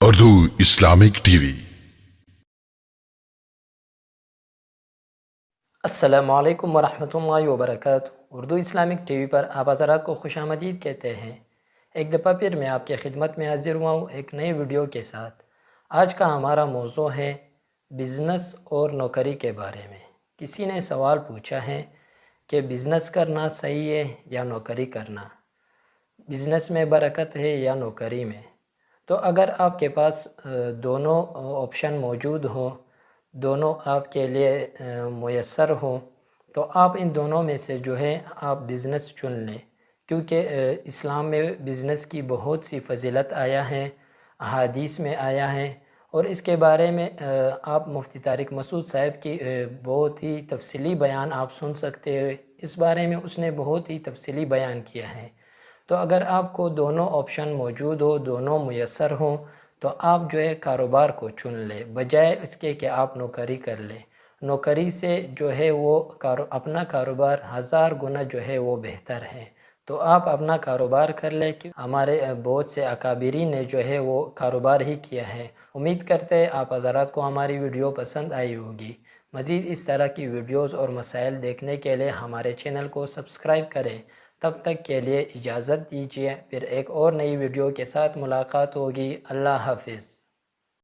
Urdu Islamic T V. السلام علیکم ورحمۃ اللہ وبرکاتہ۔ اردو اسلامک ٹی وی پر آپ حضرات کو خوش آمدید کہتے ہیں۔ ایک دفعہ پھر میں آپ کی خدمت میں حاضر ہوا ہوں ایک نئی ویڈیو کے ساتھ۔ آج کا ہمارا موضوع ہے بزنس اور نوکری کے بارے میں۔ کسی نے سوال پوچھا ہے کہ بزنس کرنا صحیح ہے یا نوکری کرنا، بزنس میں برکت ہے یا نوکری میں؟ تو اگر آپ کے پاس دونوں آپشن موجود ہوں، دونوں آپ کے لیے میسر ہوں، تو آپ ان دونوں میں سے جو ہے آپ بزنس چن لیں، کیونکہ اسلام میں بزنس کی بہت سی فضیلت آیا ہے، احادیث میں آیا ہے، اور اس کے بارے میں آپ مفتی طارق مسعود صاحب کی بہت ہی تفصیلی بیان آپ سن سکتے ہیں۔ اس بارے میں اس نے بہت ہی تفصیلی بیان کیا ہے۔ تو اگر آپ کو دونوں آپشن موجود ہو، دونوں میسر ہوں، تو آپ جو ہے کاروبار کو چن لیں بجائے اس کے کہ آپ نوکری کر لیں۔ نوکری سے جو ہے وہ اپنا کاروبار 1000 گنا جو ہے وہ بہتر ہے۔ تو آپ اپنا کاروبار کر لیں کہ ہمارے بہت سے اکابرین نے جو ہے وہ کاروبار ہی کیا ہے۔ امید کرتے ہیں آپ حضرات کو ہماری ویڈیو پسند آئی ہوگی۔ مزید اس طرح کی ویڈیوز اور مسائل دیکھنے کے لیے ہمارے چینل کو سبسکرائب کریں۔ تب تک کے لیے اجازت دیجیے، پھر ایک اور نئی ویڈیو کے ساتھ ملاقات ہوگی۔ اللہ حافظ۔